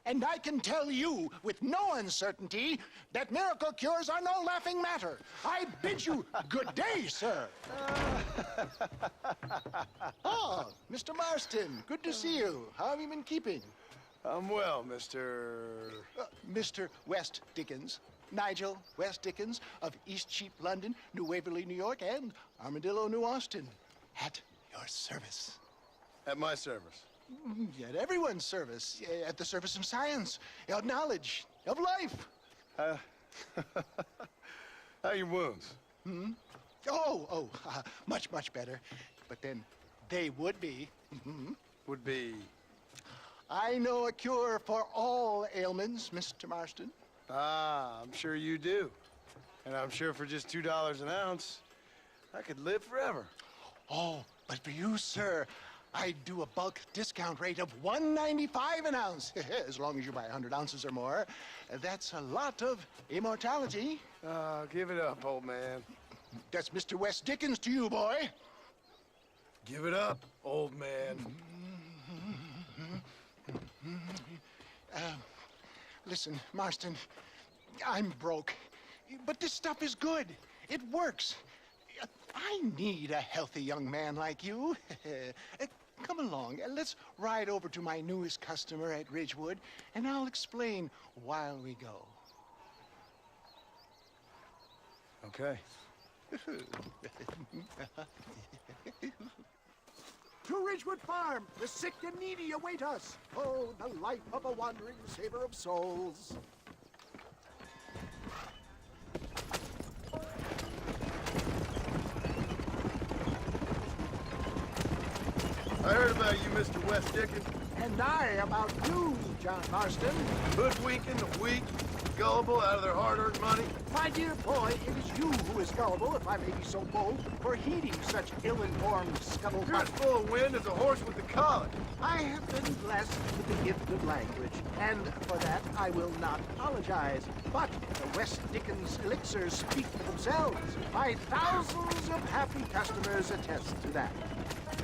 And I can tell you with no uncertainty that miracle cures are no laughing matter. I bid you good day, sir. Oh, Mr. Marston, good to see you. How have you been keeping? I'm well, Mr. Mr. West Dickens. Nigel West Dickens of Eastcheap, London, New Waverly, New York, and Armadillo, New Austin. At your service. At my service. At everyone's service. At the service of science, of knowledge, of life. How are your wounds? Much, much better. But then they would be. Would be... I know a cure for all ailments, Mr. Marston. Ah, I'm sure you do. And I'm sure for just $2 an ounce, I could live forever. Oh, but for you, sir, I'd do a bulk discount rate of $1.95 an ounce, as long as you buy 100 ounces or more. That's a lot of immortality. Give it up, old man. That's Mr. West Dickens to you, boy. Give it up, old man. Listen, Marston, I'm broke, but this stuff is good. It works. I need a healthy young man like you. Come along, let's ride over to my newest customer at Ridgewood, and I'll explain while we go. Okay. To Ridgewood Farm, the sick and needy await us. Oh, the life of a wandering saver of souls. I heard about you, Mr. West Dickens. And I about you, John Marston. Hoodwinking the weak, gullible out of their hard-earned money. My dear boy, it is you who is gullible, if I may be so bold, for heeding such ill-informed You're scuttlebutt. as full of wind as a horse with the colic. I have been blessed with the gift of language, and for that I will not apologize. But the West Dickens elixirs speak for themselves. My thousands of happy customers attest to that.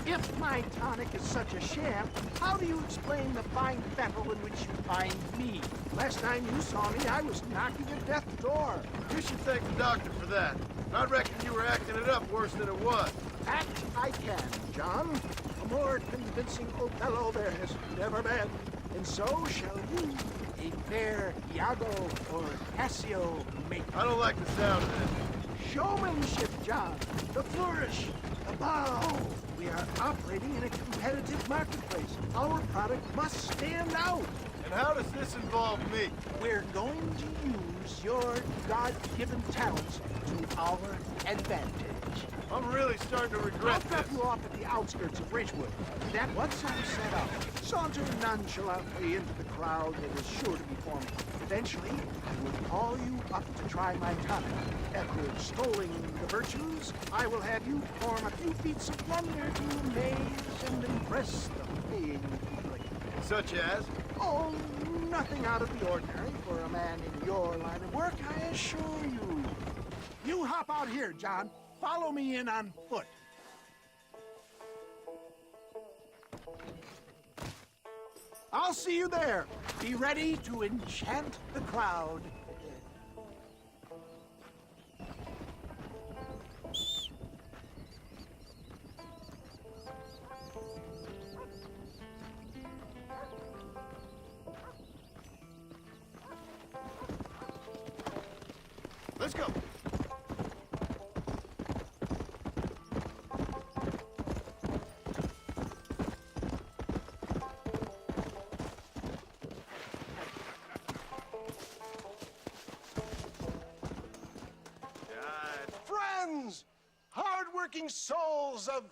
If my tonic is such a sham, how do you explain the fine fettle in which you find me? Last time you saw me, I was knocking at death's door. You should thank the doctor for that. I reckon you were acting it up worse than it was. Act I can, John. A more convincing Othello there has never been. And so shall you, a fair Iago or Cassio make. I don't like the sound of this. Showmanship, John. The flourish, the bow. We are operating in a competitive marketplace. Our product must stand out. And how does this involve me? We're going to use your God-given talents to our advantage. I'm really starting to I'll regret drop this. you off at the outskirts of Ridgewood. Then once I'm set up, saunter nonchalantly into the crowd that is sure to be forming. Eventually, I will call you up to try my tonic. After extolling the virtues, I will have you perform a few feats of wonder to amaze and impress the paying public. Such as? Oh, nothing out of the ordinary for a man in your line of work, I assure you. You hop out here, John. Follow me in on foot. I'll see you there. Be ready to enchant the crowd. Let's go. Friends, hard-working souls of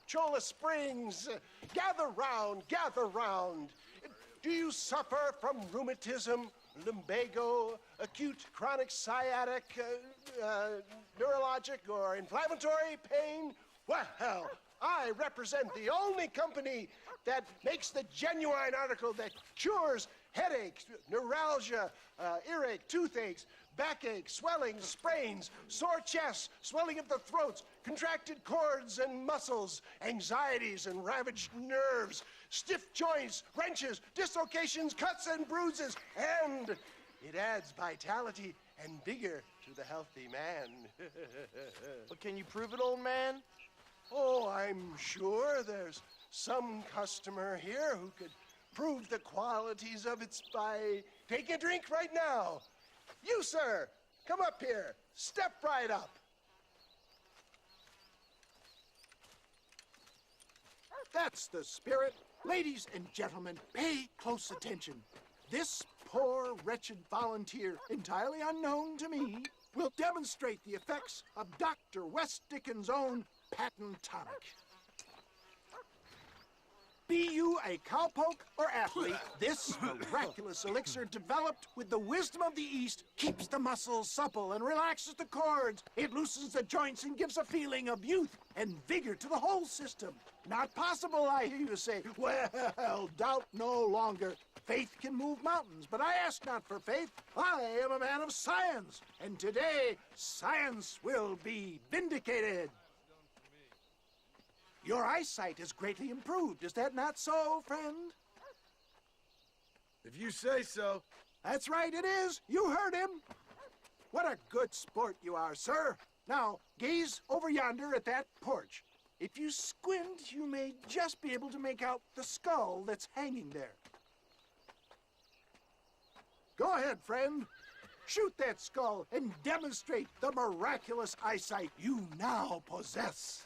Cholla Springs, gather round, gather round. Do you suffer from rheumatism, lumbago, acute chronic sciatic, neurologic, or inflammatory pain? Well, I represent the only company that makes the genuine article that cures headaches, neuralgia, earache, toothaches, backache, swelling, sprains, sore chests, swelling of the throats, contracted cords and muscles, anxieties and ravaged nerves, stiff joints, wrenches, dislocations, cuts and bruises, and it adds vitality and vigor to the healthy man. But can you prove it, old man? Oh, I'm sure there's some customer here who could prove the qualities of it by taking a drink right now. You, sir, come up here. Step right up. That's the spirit. Ladies and gentlemen, pay close attention. This poor, wretched volunteer, entirely unknown to me, will demonstrate the effects of Dr. West Dickens' own patent tonic. Be you a cowpoke or athlete, this miraculous elixir developed with the wisdom of the East keeps the muscles supple and relaxes the cords. It loosens the joints and gives a feeling of youth and vigor to the whole system. Not possible, I hear you say. Well, doubt no longer. Faith can move mountains, but I ask not for faith. I am a man of science, and today science will be vindicated. Your eyesight is greatly improved. Is that not so, friend? If you say so. That's right, it is. You heard him. What a good sport you are, sir. Now, gaze over yonder at that porch. If you squint, you may just be able to make out the skull that's hanging there. Go ahead, friend. Shoot that skull and demonstrate the miraculous eyesight you now possess.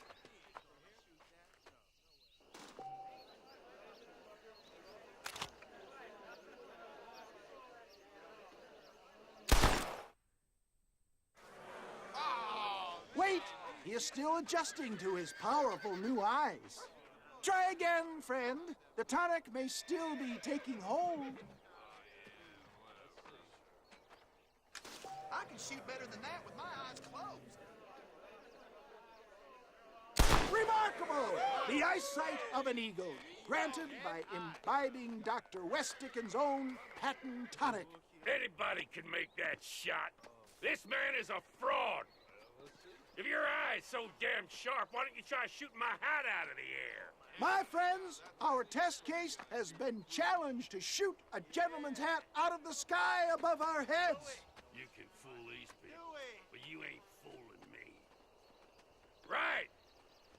Wait! He is still adjusting to his powerful new eyes. Try again, friend. The tonic may still be taking hold. I can shoot better than that with my eyes closed. Remarkable! The eyesight of an eagle, granted by imbibing Dr. West Dickens' own patent tonic. Anybody can make that shot. This man is a fraud. If your eye's so damn sharp, why don't you try shooting my hat out of the air? My friends, our test case has been challenged to shoot a gentleman's hat out of the sky above our heads. You can fool these people, but you ain't fooling me. Right.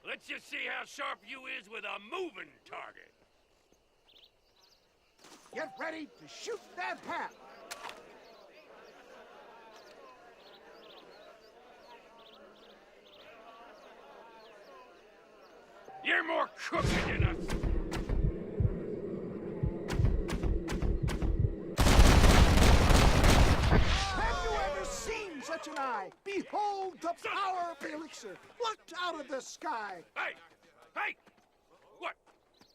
Let's just see how sharp you is with a moving target. Get ready to shoot that hat. You're more crooked than us. Have you ever seen such an eye? Behold the power of the elixir, plucked out of the sky. Hey! Hey! What?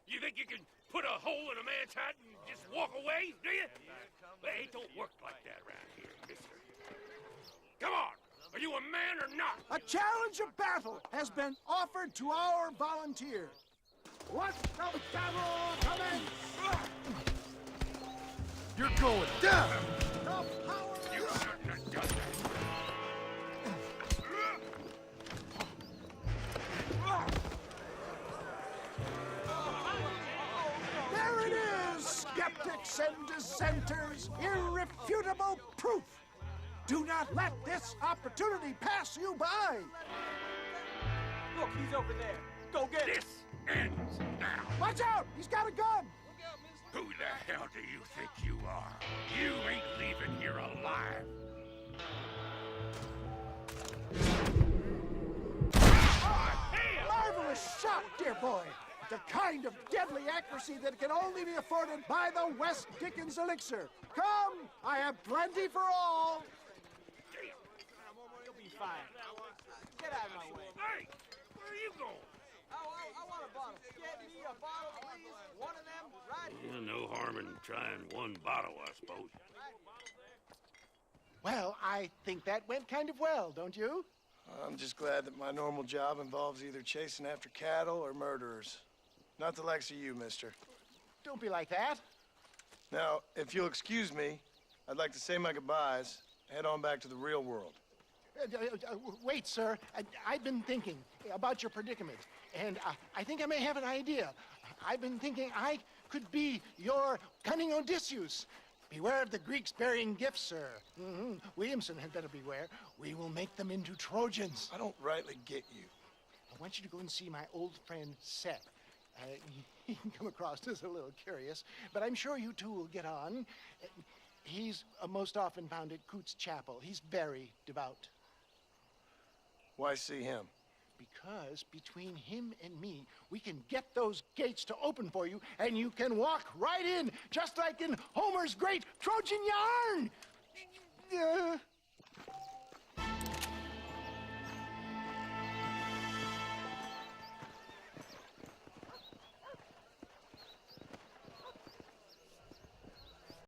You think you can put a hole in a man's hat and just walk away, do you? Hey, it don't work like that around here, mister. Come on! Are you a man or not? A challenge of battle has been offered to our volunteer. Let the battle commence! You're going down! The power of You shouldn't have done There it is, skeptics and dissenters, irrefutable proof. Do not let this opportunity pass you by. Look, he's over there. Go get him. This ends now. Watch out, he's got a gun. Who the hell do you think you are? You ain't leaving here alive. Marvelous shot, dear boy. The kind of deadly accuracy that can only be afforded by the West Dickens elixir. Come, I have plenty for all. You'll be fine. Get out of my way. Hey, where are you going? I want a bottle. Get me a bottle, please. One of them, right here. No harm in trying one bottle, I suppose. Well, I think that went kind of well, don't you? I'm just glad that my normal job involves either chasing after cattle or murderers. Not the likes of you, mister. Don't be like that. Now, if you'll excuse me, I'd like to say my goodbyes Head on back to the real world. Wait, sir. I've been thinking about your predicament, and I think I may have an idea. I've been thinking I could be your cunning Odysseus. Beware of the Greeks bearing gifts, sir. Williamson had better beware. We will make them into Trojans. I don't rightly get you. I want you to go and see my old friend Seth. He can come across as a little curious, but I'm sure you two will get on. He's most often found at Coots Chapel. He's very devout. Why see him? Because between him and me, we can get those gates to open for you, and you can walk right in, just like in Homer's great Trojan yarn!